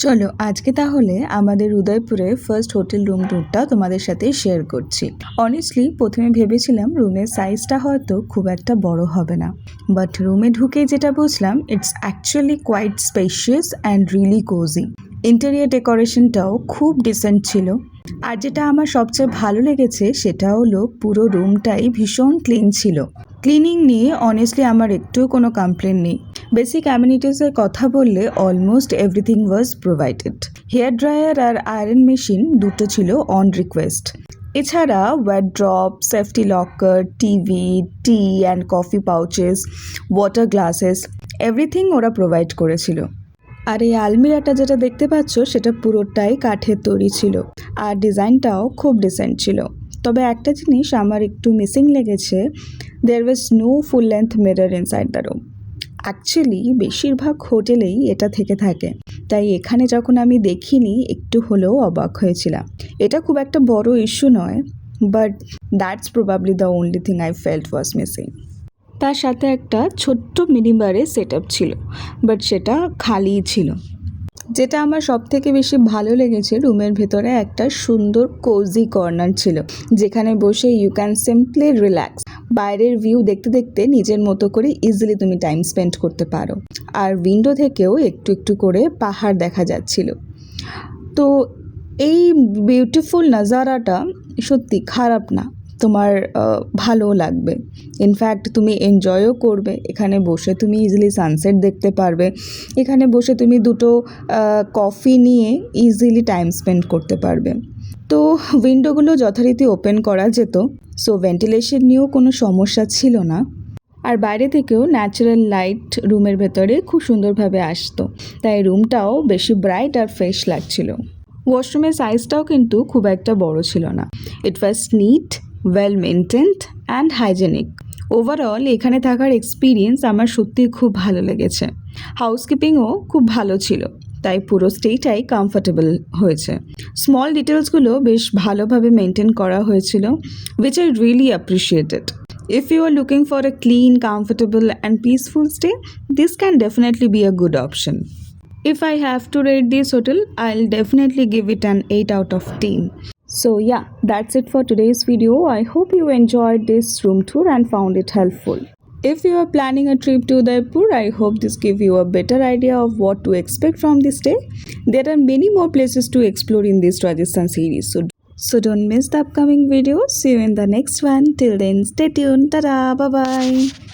চলো আজকে তাহলে আমাদের উদয়পুরে ফার্স্ট হোটেল রুম ট্যুরটা তোমাদের সাথে শেয়ার করছি। অনেস্টলি প্রথমে ভেবেছিলাম রুমের সাইজটা হয়তো খুব একটা বড় হবে না, বাট রুমে ঢুকেই যেটা বুঝলাম it's actually quite spacious and really cosy. Interior ডেকোরেশনটাও খুব ডিসেন্ট ছিল। আর যেটা আমার সবচেয়ে ভালো লেগেছে সেটা হলো পুরো রুমটাই ভীষণ ক্লিন ছিল। ক্লিনিং নিয়ে অনেস্টলি আমার একটুও কোনো কমপ্লেন নেই। বেসিক অ্যামিনিটিসের কথা বললে almost everything was provided. Hair dryer আর আয়রন মেশিন দুটো ছিল অন রিকোয়েস্ট। এছাড়া wardrobe, safety locker, TV, tea and coffee pouches, water glasses everything ওরা প্রোভাইড করেছিল। আর এই আলমিরাটা যেটা দেখতে পাচ্ছ সেটা পুরোটাই কাঠের তৈরি ছিল, আর ডিজাইনটাও খুব ডিসেন্ট ছিল। তবে একটা জিনিস আমার একটু মিসিং লেগেছে, there was no full length mirror inside the room. Actually বেশিরভাগ হোটেলেই এটা থেকে থাকে, তাই এখানে যখন আমি দেখিনি একটু হলেও অবাক হয়েছিলাম। এটা খুব একটা বড় ইস্যু নয়, but that's probably the only thing I felt was missing. তার সাথে একটা ছোট্ট মিনিবারে সেট আপ ছিল, বাট সেটা খালিই ছিল। যেটা আমার সব থেকে বেশি ভালো লেগেছে, রুমের ভেতরে একটা সুন্দর কোজি কর্নার ছিল যেখানে বসে ইউ ক্যান সিম্পলি রিল্যাক্স। বাইরের ভিউ দেখতে দেখতে নিজের মতো করে ইজিলি তুমি টাইম স্পেন্ড করতে পারো। আর উইন্ডো থেকেও একটু একটু করে পাহাড় দেখা যাচ্ছিল। তো এই বিউটিফুল নাজারাটা সত্যি খারাপ না, তোমার ভালো লাগবে। ইনফ্যাক্ট তুমি এনজয়ও করবে। এখানে বসে তুমি ইজিলি সানসেট দেখতে পারবে। এখানে বসে তুমি দুটো কফি নিয়ে ইজিলি টাইম স্পেন্ড করতে পারবে। তো উইন্ডোগুলো যথারীতি ওপেন করা যেত, সো ভেন্টিলেশন নিয়েও কোনো সমস্যা ছিল না। আর বাইরে থেকেও ন্যাচারাল লাইট রুমের ভেতরে খুব সুন্দরভাবে আসতো, তাই রুমটাও বেশি ব্রাইট আর ফ্রেশ লাগছিল। ওয়াশরুমের সাইজটাও কিন্তু খুব একটা বড় ছিল না। It was neat, well maintained and hygienic. Overall এখানে থাকার এক্সপিরিয়েন্স আমার সত্যিই খুব ভালো লেগেছে। হাউসকিপিংও খুব ভালো ছিল, তাই পুরো স্টেটাই কমফোর্টেবল হয়েছে। স্মল ডিটেলসগুলো বেশ ভালোভাবে মেনটেন করা হয়েছিল, which I really appreciated. If you are looking for a clean, comfortable and peaceful stay, this can definitely be a good option. If I have to rate this hotel, I'll definitely give it an 8 out of 10. So yeah, that's it for today's video. I hope you enjoyed this room tour and found it helpful. If you are planning a trip to Udaipur, I hope this gives you a better idea of what to expect from this stay. There are many more places to explore in this Rajasthan series, so don't miss the upcoming videos. See you in the next one. Till then, stay tuned. Ta-da, bye-bye.